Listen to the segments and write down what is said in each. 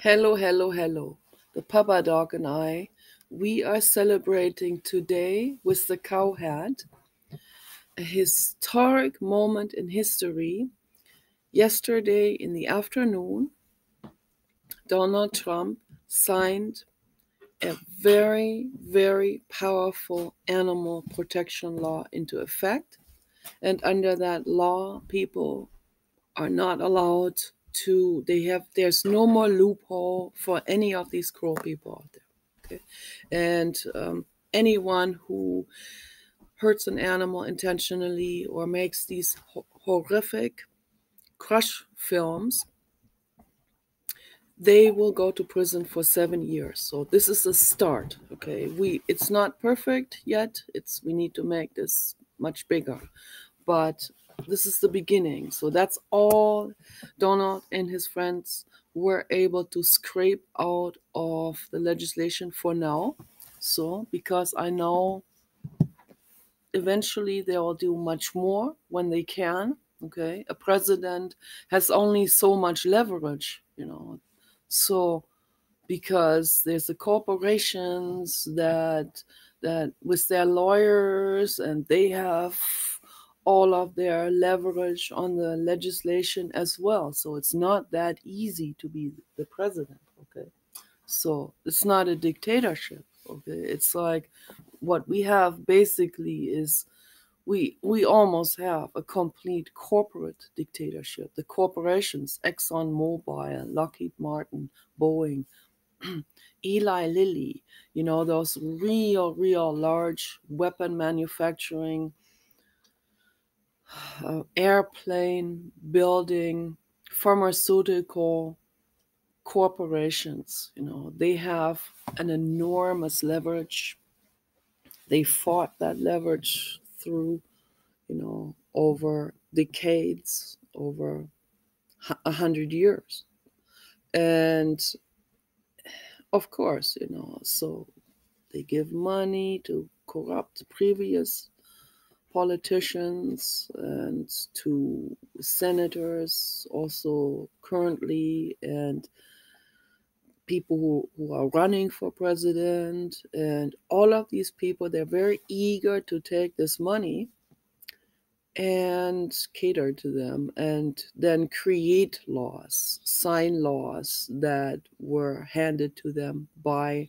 Hello, hello, hello. The Papa Dog and I, we are celebrating today with the cowhead a historic moment in history. Yesterday in the afternoon, Donald Trump signed a very, very powerful animal protection law into effect. And under that law, people are not allowed to, there's no more loophole for any of these cruel people out there. Okay. And anyone who hurts an animal intentionally or makes these horrific crush films, they will go to prison for 7 years. So this is a start. Okay, it's not perfect yet. We need to make this much bigger, but this is the beginning. So that's all Donald and his friends were able to scrape out of the legislation for now. So because I know eventually they'll do much more when they can. Okay, a president has only so much leverage. So because there's the corporations that with their lawyers, and they have all of their leverage on the legislation as well. So it's not that easy to be the president. Okay, so it's not a dictatorship. Okay, it's like what we have basically is we almost have a complete corporate dictatorship. The corporations, Exxon Mobil, Lockheed Martin, Boeing, Eli Lilly, those real large weapon manufacturing, airplane building, pharmaceutical corporations, they have an enormous leverage. They fought that leverage through, over decades, over 100 years. And of course, so they give money to corrupt previous politicians and to senators also currently, and people who are running for president. And all of these people, they're very eager to take this money and cater to them, and then create laws, sign laws that were handed to them by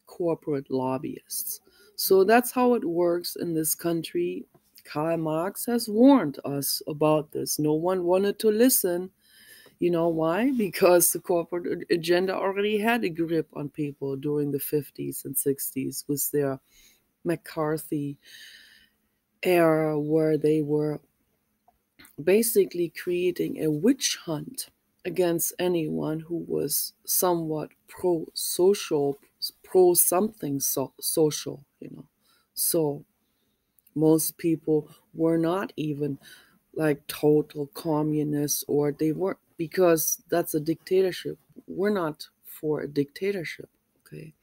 corporate lobbyists. So that's how it works in this country. Karl Marx has warned us about this. No one wanted to listen. You know why? Because the corporate agenda already had a grip on people during the 50s and 60s with their McCarthy era, where they were basically creating a witch hunt against anyone who was somewhat pro-social, pro-something social. So most people were not even like total communists, or they weren't, because that's a dictatorship. We're not for a dictatorship, okay?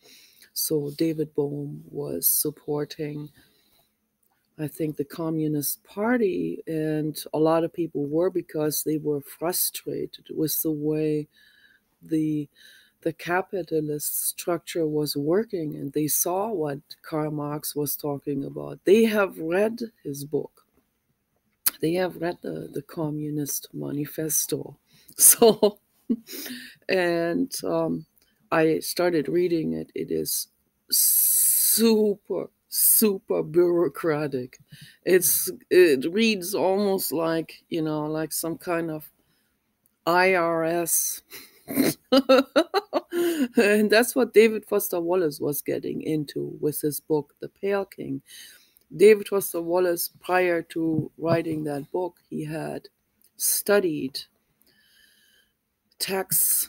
So David Bohm was supporting, I think, the Communist Party, and a lot of people were, because they were frustrated with the way the capitalist structure was working, and they saw what Karl Marx was talking about. They have read his book. They have read the Communist Manifesto. So, and I started reading it. It is super bureaucratic. It reads almost like, like some kind of IRS. And that's what David Foster Wallace was getting into with his book, The Pale King. David Foster Wallace, prior to writing that book, he had studied tax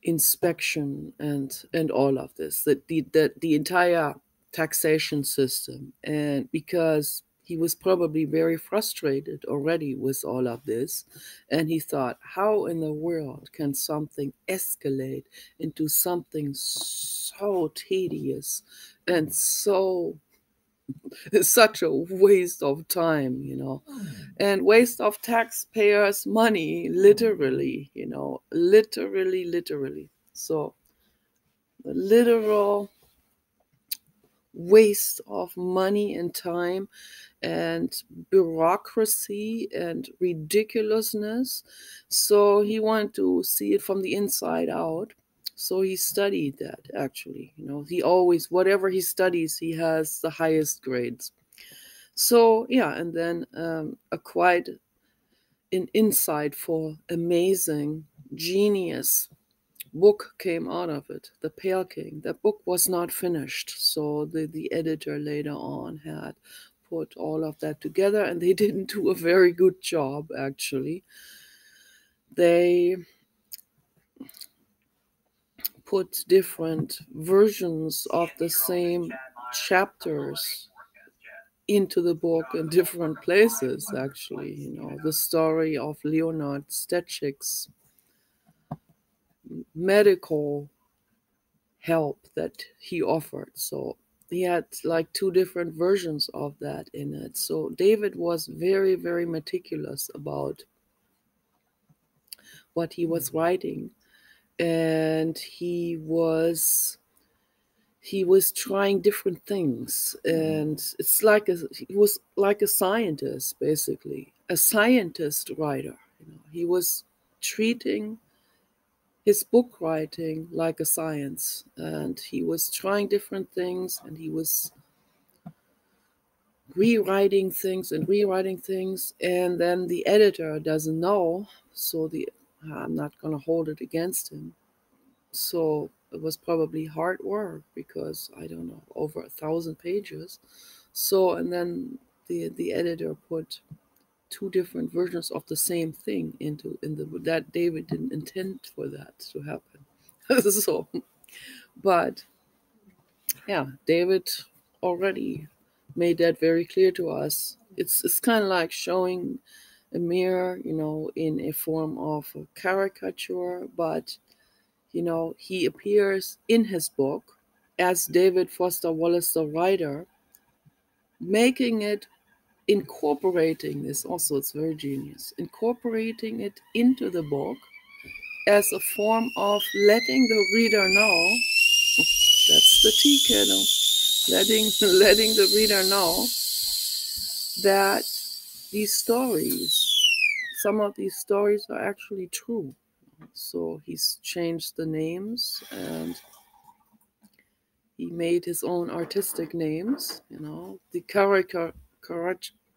inspection and all of this, the entire taxation system. And because he was probably very frustrated already with all of this, and he thought, how in the world can something escalate into something so tedious and so It's such a waste of time, and waste of taxpayers' money, literally, literally. So the literal waste of money and time and bureaucracy and ridiculousness. So he wanted to see it from the inside out. So he studied that, actually. He always, whatever he studies, he has the highest grades. So, yeah, and then quite an insightful, amazing, genius book came out of it, The Pale King. That book was not finished, so the editor later on had put all of that together, and they didn't do a very good job, actually. They put different versions of the same chapters into the book in different places, actually. The story of Leonard Stetchik's medical help that he offered. So he had like two different versions of that in it. So David was very, very meticulous about what he was writing. And he was trying different things, and he was like a scientist, basically a scientist writer. He was treating his book writing like a science, and he was trying different things, and he was rewriting things, and then the editor doesn't know, so I'm not going to hold it against him. So it was probably hard work, because I don't know, over 1,000 pages. So, and then the editor put two different versions of the same thing in that David didn't intend for that to happen. So, but yeah, David already made that very clear to us. It's kind of like showing a mirror, in a form of a caricature, but he appears in his book as David Foster Wallace, the writer, making it, incorporating this. Also, it's very genius, incorporating it into the book as a form of letting the reader know. That's the tea kettle. Letting the reader know that some of these stories are actually true. So he's changed the names, and he made his own artistic names, the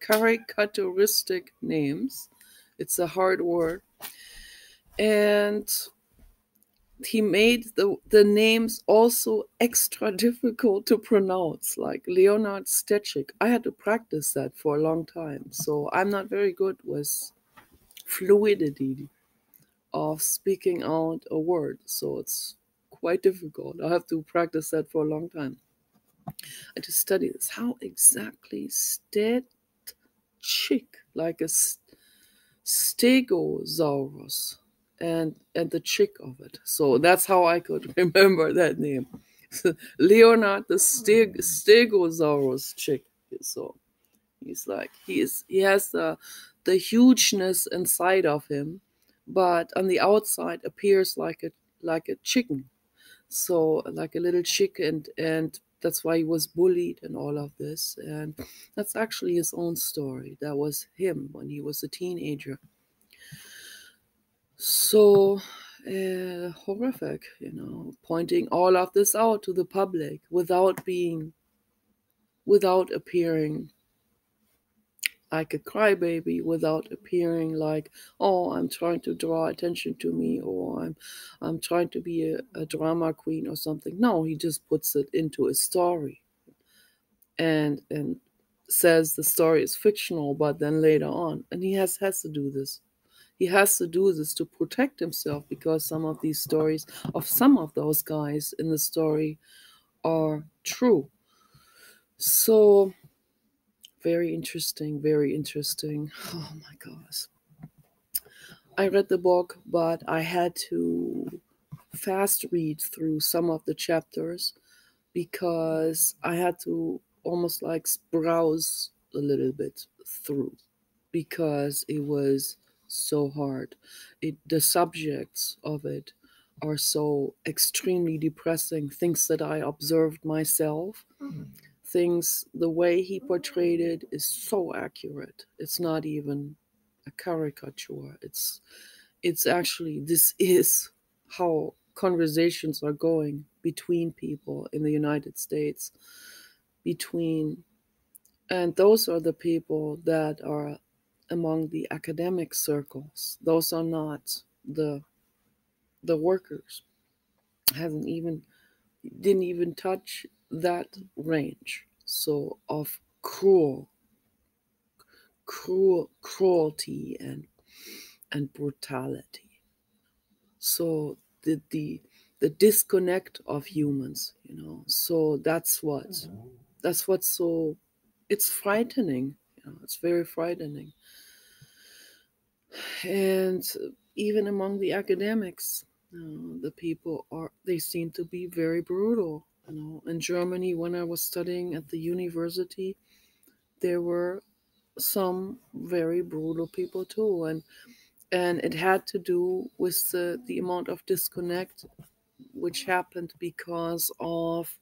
caricaturistic names. It's a hard word. And he made the names also extra difficult to pronounce, like Leonard Stetchik. I had to practice that for a long time, so I'm not very good with fluidity of speaking out a word, so it's quite difficult. I have to practice that for a long time. I just study this. How exactly Stetchik, like a stegosaurus, and the chick of it. So that's how I could remember that name. Leonard the stegosaurus chick. So he's like, he has the hugeness inside of him, but on the outside appears like a chicken. So like a little chick, and that's why he was bullied and all of this. And that's actually his own story. That was him when he was a teenager. So horrific, pointing all of this out to the public without appearing like a crybaby, without appearing like, oh, I'm trying to draw attention to me, or I'm trying to be a drama queen or something. No, he just puts it into a story, and says the story is fictional, but then later on, and he has to do this. He has to do this to protect himself, because some of these stories of some of those guys in the story are true. So very interesting, very interesting. Oh my gosh. I read the book, but I had to fast read through some of the chapters, because I had to almost like browse a little bit through, because it was so hard. The subjects of it are so extremely depressing, things that I observed myself, things, the way he portrayed it is so accurate. It's not even a caricature. It's actually, this is how conversations are going between people in the United States, between, and those are the people that are among the academic circles. Those are not the workers. Hasn't even, didn't even touch that range. So of cruelty and brutality. So the disconnect of humans, So that's what's so, it's frightening. It's very frightening. And even among the academics, the people they seem to be very brutal. In Germany, when I was studying at the university, there were some very brutal people too, and it had to do with the amount of disconnect which happened because of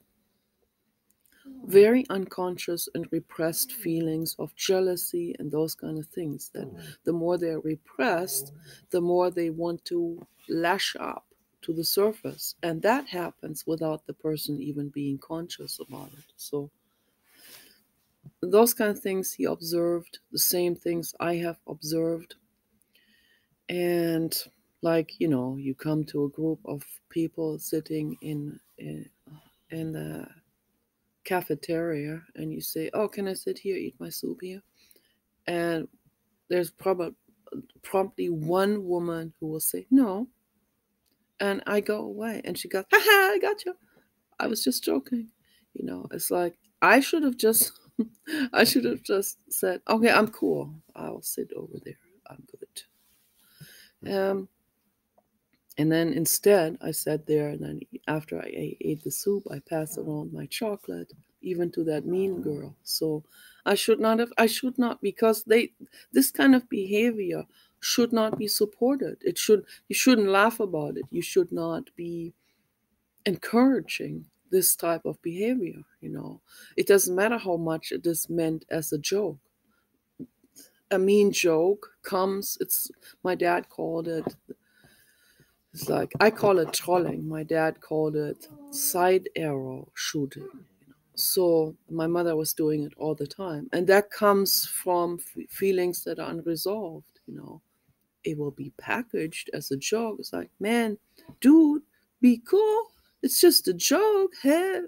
very unconscious and repressed feelings of jealousy and those kind of things, that the more they're repressed, the more they want to lash up to the surface, and that happens without the person even being conscious about it. So those kind of things he observed, the same things I have observed. And like, you come to a group of people sitting in the cafeteria, and you say, "Oh, can I sit here, eat my soup here?" And there's promptly one woman who will say no, and I go away, and she goes, "Haha, I got you. I was just joking." It's like I should have just I should have just said, "Okay, I'm cool. I'll sit over there. I'm good." And then instead, I sat there, and then after I ate the soup, I passed around my chocolate, even to that mean girl. So I should not, because this kind of behavior should not be supported. You shouldn't laugh about it. You should not be encouraging this type of behavior. It doesn't matter how much it is meant as a joke. A mean joke comes, my dad called it, it's like, I call it trolling. My dad called it side arrow shooting. So my mother was doing it all the time. And that comes from feelings that are unresolved. It will be packaged as a joke. It's like, man, dude, be cool. It's just a joke. Hey,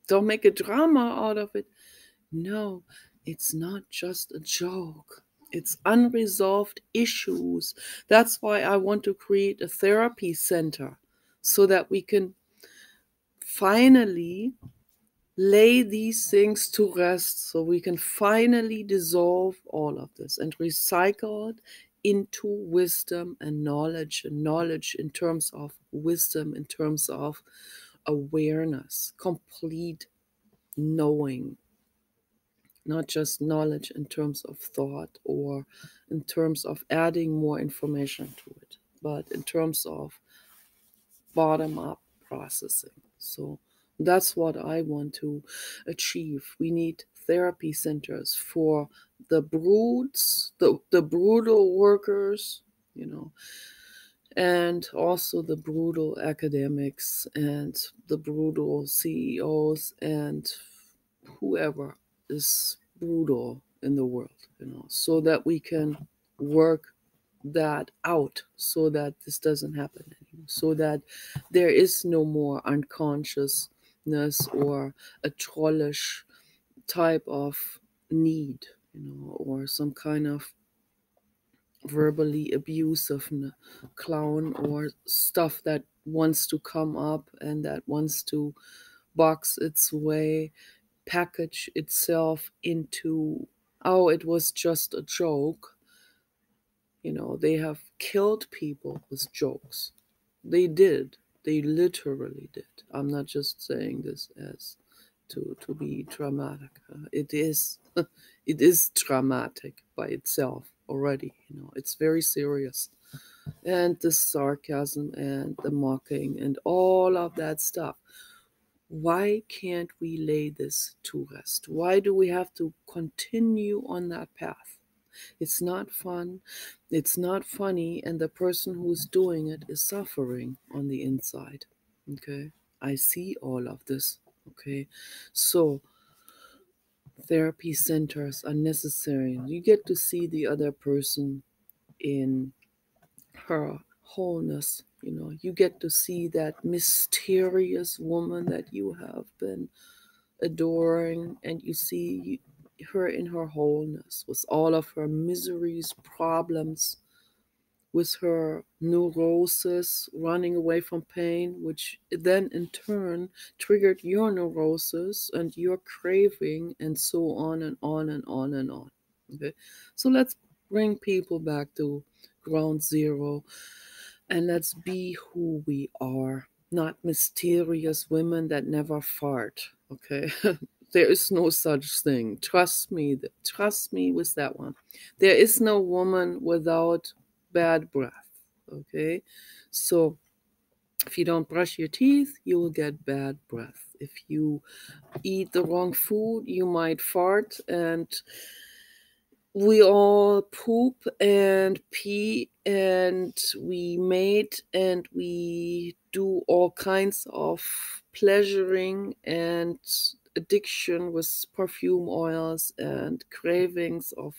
don't make a drama out of it. No, it's not just a joke. It's unresolved issues. That's why I want to create a therapy center, so that we can finally lay these things to rest, so we can finally dissolve all of this and recycle it into wisdom and knowledge in terms of wisdom, in terms of awareness, complete knowing. Not just knowledge in terms of thought or in terms of adding more information to it, but in terms of bottom-up processing. So that's what I want to achieve. We need therapy centers for the brutes, the brutal workers, and also the brutal academics and the brutal CEOs and whoever is brutal in the world, so that we can work that out, so that this doesn't happen anymore, so that there is no more unconsciousness or a trollish type of need, or some kind of verbally abusive clown or stuff that wants to come up and that wants to box its way, package itself into, oh, it was just a joke. They have killed people with jokes. They did. They literally did. I'm not just saying this as to be dramatic. It is it is dramatic by itself already. It's very serious, and the sarcasm and the mocking and all of that stuff. Why can't we lay this to rest? Why do we have to continue on that path? It's not fun. It's not funny. And the person who's doing it is suffering on the inside. Okay. I see all of this. Okay. So therapy centers are necessary. You get to see the other person in her wholeness. You get to see that mysterious woman that you have been adoring, and you see her in her wholeness with all of her miseries, problems, with her neurosis, running away from pain, which then in turn triggered your neurosis and your craving, and so on and on and on and on. Okay, so let's bring people back to ground zero, and let's be who we are, not mysterious women that never fart. Okay. There is no such thing. Trust me. Trust me with that one. There is no woman without bad breath. Okay. So if you don't brush your teeth, you will get bad breath. If you eat the wrong food, you might fart, and we all poop and pee, and we mate, and we do all kinds of pleasuring and addiction with perfume oils and cravings of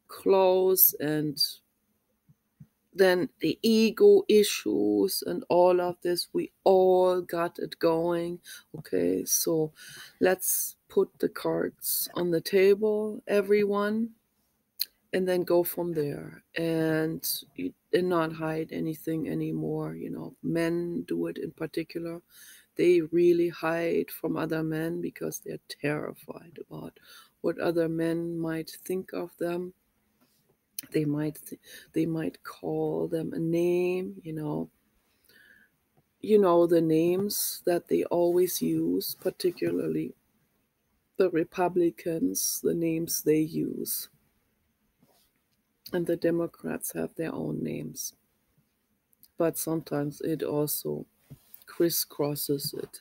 clothes, and then the ego issues and all of this. We all got it going. Okay, so let's put the cards on the table, everyone, and then go from there, and not hide anything anymore. Men do it in particular. They really hide from other men because they're terrified about what other men might think of them. They might call them a name. The names that they always use, particularly the Republicans, the names they use. And the Democrats have their own names. But sometimes it also crisscrosses it,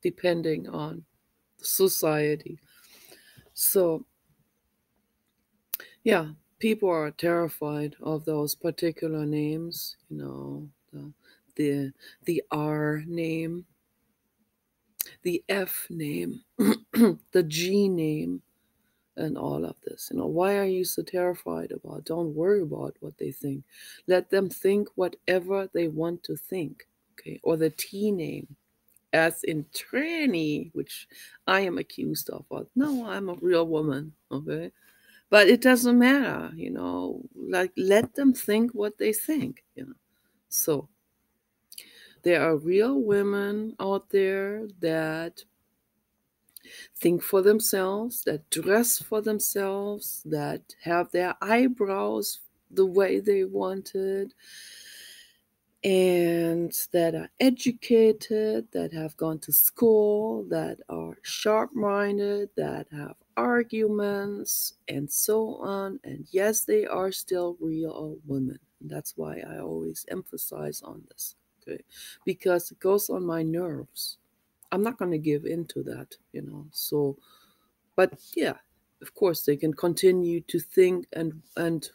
depending on society. So, yeah, people are terrified of those particular names, the R name, the F name, the G name, and all of this. Why are you so terrified about? Don't worry about what they think. Let them think whatever they want to think. Okay, or the T name, as in tranny, which I am accused of. No, I'm a real woman. Okay, but it doesn't matter. Like, let them think what they think. So there are real women out there that think for themselves, that dress for themselves, that have their eyebrows the way they wanted, and that are educated, that have gone to school, that are sharp-minded, that have arguments, and so on. And yes, they are still real women. That's why I always emphasize on this, okay? Because it goes on my nerves. I'm not going to give in to that, So, but yeah, of course, they can continue to think and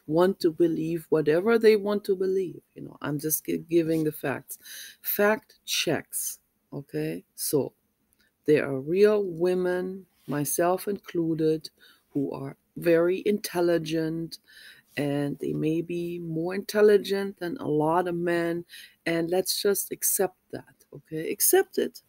want to believe whatever they want to believe. I'm just giving the facts. Fact checks, okay? So, there are real women, myself included, who are very intelligent, and they may be more intelligent than a lot of men, and let's just accept that, okay? Accept it.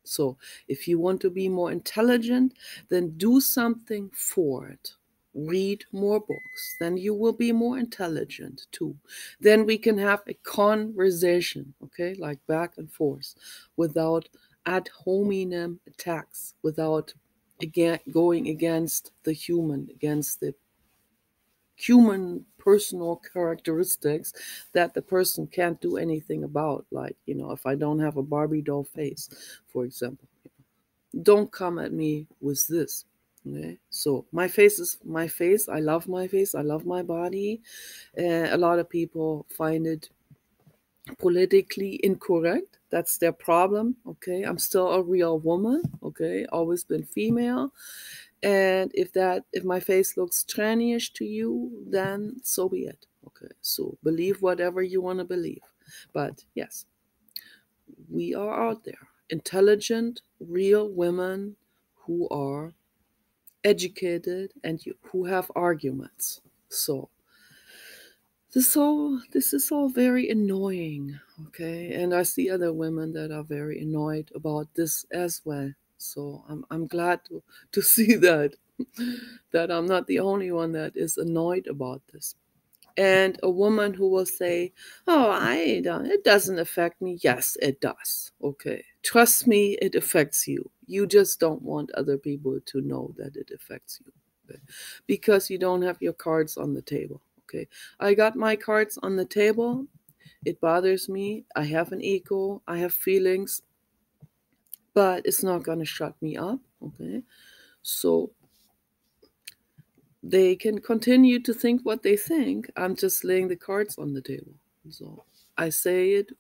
So if you want to be more intelligent, then do something for it. Read more books, then you will be more intelligent too. Then we can have a conversation, okay, like back and forth, without ad hominem attacks, without going against the human, against the human personal characteristics that the person can't do anything about. Like, if I don't have a Barbie doll face, for example, don't come at me with this. Okay, so my face is my face. I love my face. I love my body. A lot of people find it politically incorrect. That's their problem. Okay, I'm still a real woman. Okay, always been female. And if my face looks tranny-ish to you, then so be it. Okay, so believe whatever you want to believe. But yes, we are out there, intelligent, real women who are educated and who have arguments. So this is all very annoying, okay? And I see other women that are very annoyed about this as well. So I'm glad to see that I'm not the only one that is annoyed about this. And a woman who will say, "Oh, I don't, it doesn't affect me." Yes, it does. Okay. Trust me, it affects you. You just don't want other people to know that it affects you. Okay? Because you don't have your cards on the table. Okay. I got my cards on the table. It bothers me. I have an ego. I have feelings, but it's not going to shut me up. Okay. So they can continue to think what they think. I'm just laying the cards on the table. So I say it.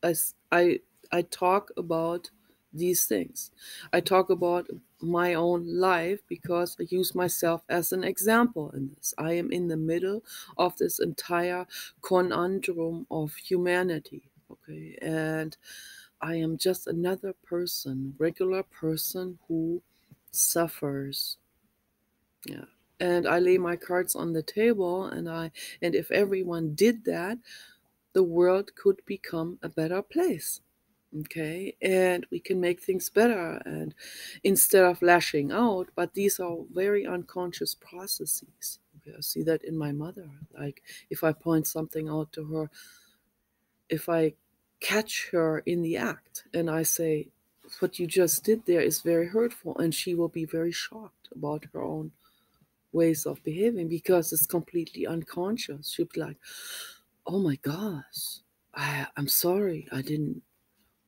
I, I, I talk about these things. I talk about my own life because I use myself as an example in this. I am in the middle of this entire conundrum of humanity. Okay. And I am just another person, regular person who suffers. Yeah. And I lay my cards on the table, and if everyone did that, the world could become a better place. Okay, and we can make things better, and instead of lashing out, but these are very unconscious processes. Okay, I see that in my mother. Like, if I point something out to her, if I catch her in the act and I say, "What you just did there is very hurtful," and she will be very shocked about her own ways of behaving because it's completely unconscious. She'll be like, "Oh my gosh, I'm sorry, I didn't."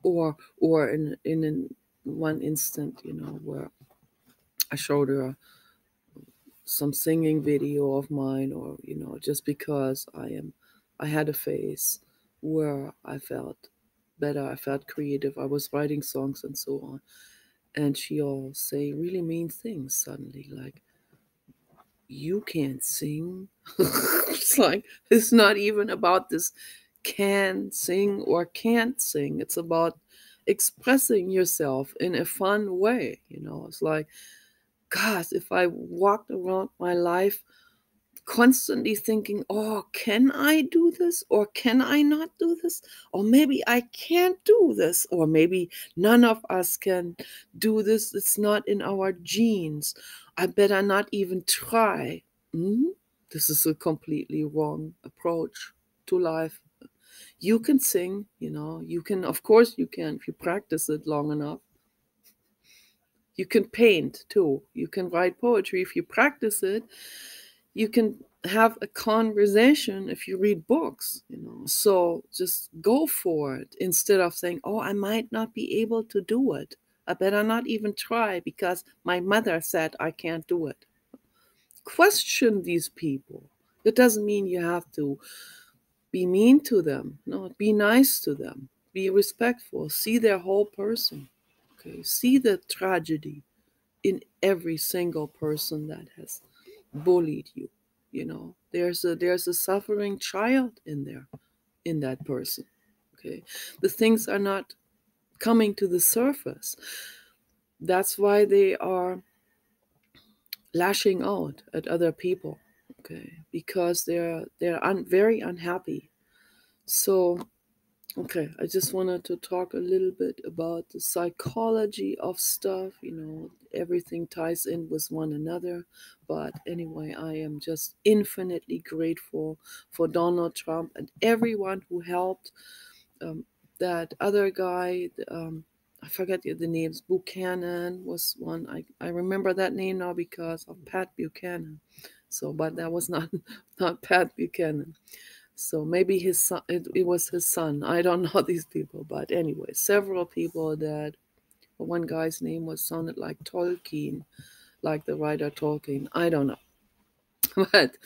Or in one instant, where I showed her some singing video of mine, or just because I had a phase where I felt better, I felt creative, I was writing songs and so on, and she'll say really mean things suddenly, like, "You can't sing." It's like, it's not even about this can sing or can't sing. It's about expressing yourself in a fun way. It's like, gosh, if I walked around my life constantly thinking, "Oh, can I do this? Or can I not do this? Or maybe I can't do this. Or maybe none of us can do this. It's not in our genes. I better not even try." This is a completely wrong approach to life. You can sing, you can, of course, you can, if you practice it long enough. You can paint too. You can write poetry if you practice it. You can have a conversation if you read books. So just go for it instead of saying, "Oh, I might not be able to do it. I better not even try because my mother said I can't do it." Question these people. It doesn't mean you have to be mean to them. No, be nice to them. Be respectful. See their whole person. Okay, see the tragedy in every single person that has bullied you. There's a suffering child in there, in that person. Okay, the things are not coming to the surface. That's why they are lashing out at other people. Okay, because they're very unhappy. So, okay, I just wanted to talk a little bit about the psychology of stuff. Everything ties in with one another. But anyway, I am just infinitely grateful for Donald Trump and everyone who helped. That other guy, I forget the names, Buchanan was one. I remember that name now because of Pat Buchanan. So, but that was not, not Pat Buchanan. So maybe his son, it was his son. I don't know these people, but anyway, several people that One guy's name sounded like Tolkien, like the writer Tolkien. I don't know. But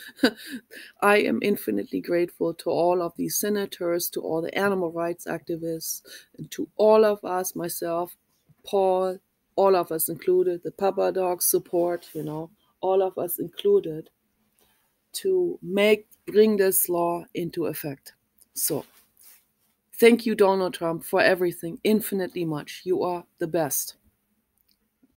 I am infinitely grateful to all of these senators, to all the animal rights activists, and to all of us, myself, Paul, all of us included, the Papa Dog support, all of us included, to bring this law into effect. So, thank you, Donald Trump, for everything, infinitely much. You are the best.